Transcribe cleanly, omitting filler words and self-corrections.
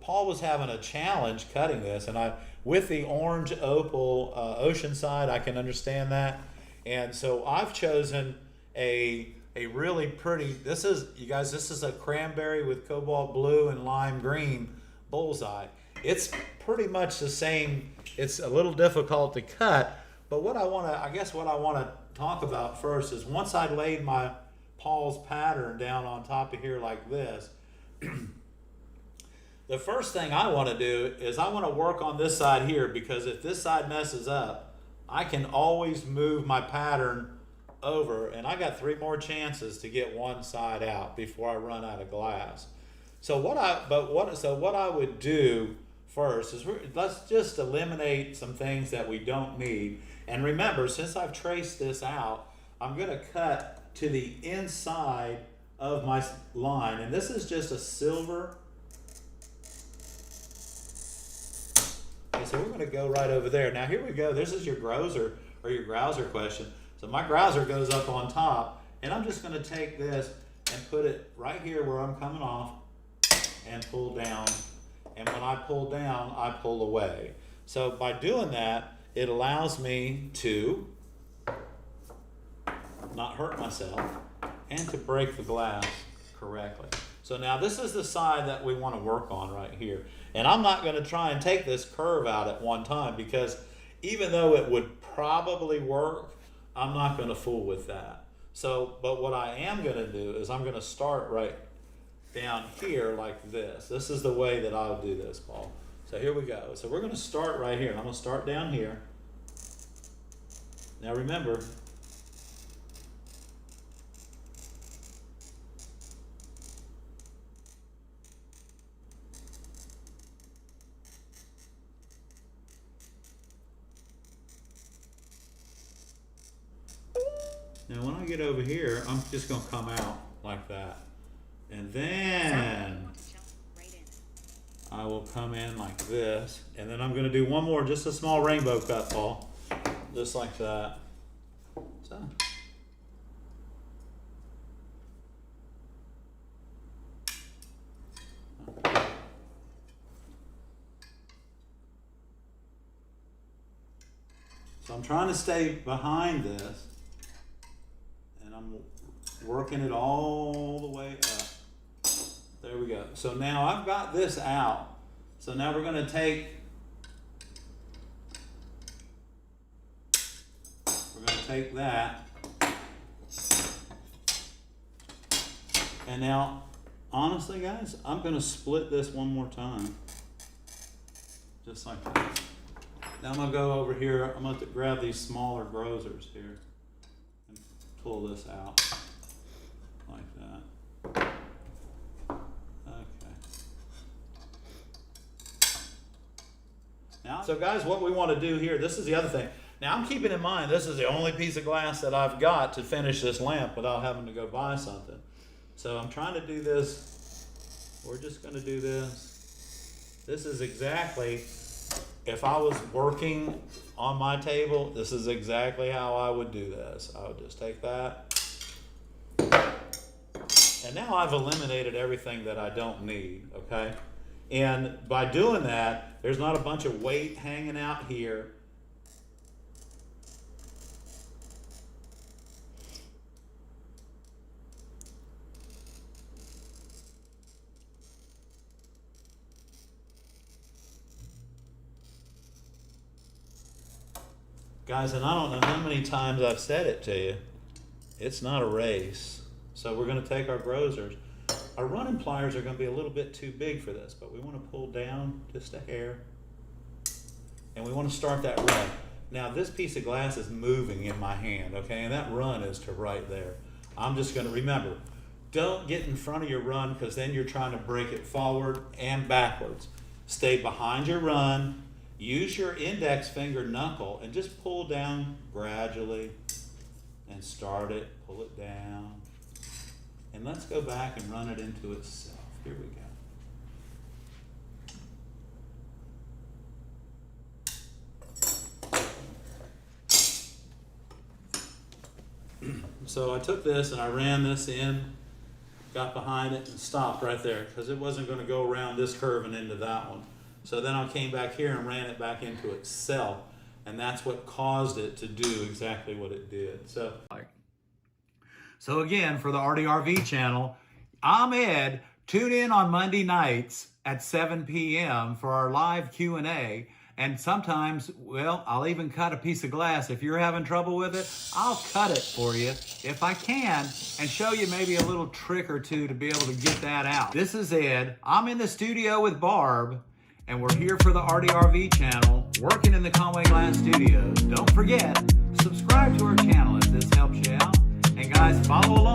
Paul was having a challenge cutting this, and with the orange opal Oceanside, I can understand that. And so I've chosen a really pretty, this is a cranberry with cobalt blue and lime green bullseye. It's pretty much the same. It's a little difficult to cut, but what I want to talk about first is once I laid my Paul's pattern down on top of here like this, the first thing I want to do is I want to work on this side here, because if this side messes up, I can always move my pattern over, and I got 3 more chances to get one side out before I run out of glass. So what I would do first is let's just eliminate some things that we don't need. And remember, since I've traced this out, I'm going to cut to the inside of my line, and this is just a silver. Okay, so we're going to go right over there. Now here we go. This is your grozer or your grouser question. So my grouser goes up on top, and I'm just going to take this and put it right here where I'm coming off and pull down. And when I pull down, I pull away. So by doing that, it allows me to not hurt myself and to break the glass correctly. So now this is the side that we want to work on right here. And I'm not going to try and take this curve out at one time, because even though it would probably work, I'm not going to fool with that. So, but what I am going to do is I'm going to start right down here like this. This is the way that I'll do this, Paul. So here we go. So we're going to start right here. I'm going to start down here. Now remember, now when I get over here, I'm just going to come out like that. And then I will come in like this. And then I'm going to do one more, just a small rainbow cut, Paul. Just like that. So. So I'm trying to stay behind this, and I'm working it all the way up. There we go. So now I've got this out. So now we're going to take that, and now honestly guys, I'm going to split this one more time, just like that. Now I'm going to go over here, I'm going to grab these smaller grozers here and pull this out like that. Okay. Now, so guys, what we want to do here, this is the other thing. Now I'm keeping in mind, this is the only piece of glass that I've got to finish this lamp without having to go buy something. So I'm trying to do this. We're just going to do this. This is exactly, if I was working on my table, this is exactly how I would do this. I would just take that. And now I've eliminated everything that I don't need, okay? And by doing that, there's not a bunch of weight hanging out here. Guys, and I don't know how many times I've said it to you, it's not a race. So we're going to take our grozers. Our running pliers are going to be a little bit too big for this, but we want to pull down just a hair. And we want to start that run. Now this piece of glass is moving in my hand, okay? And that run is to right there. I'm just going to remember, don't get in front of your run, because then you're trying to break it forward and backwards. Stay behind your run. Use your index finger knuckle and just pull down gradually and start it, pull it down. And let's go back and run it into itself. Here we go. So I took this and I ran this in. got behind it and stopped right there because it wasn't going to go around this curve and into that one. So then I came back here and ran it back into itself, and that's what caused it to do exactly what it did. So again, for the ARTyRV channel, I'm Ed. Tune in on Monday nights at 7 p.m. for our live Q&A. And sometimes, well, I'll even cut a piece of glass. If you're having trouble with it, I'll cut it for you if I can and show you maybe a little trick or two to be able to get that out. This is Ed. I'm in the studio with Barb, and we're here for the ARTyRV channel, working in the Conway Glass Studios. Don't forget, subscribe to our channel if this helps you out. And guys, follow along.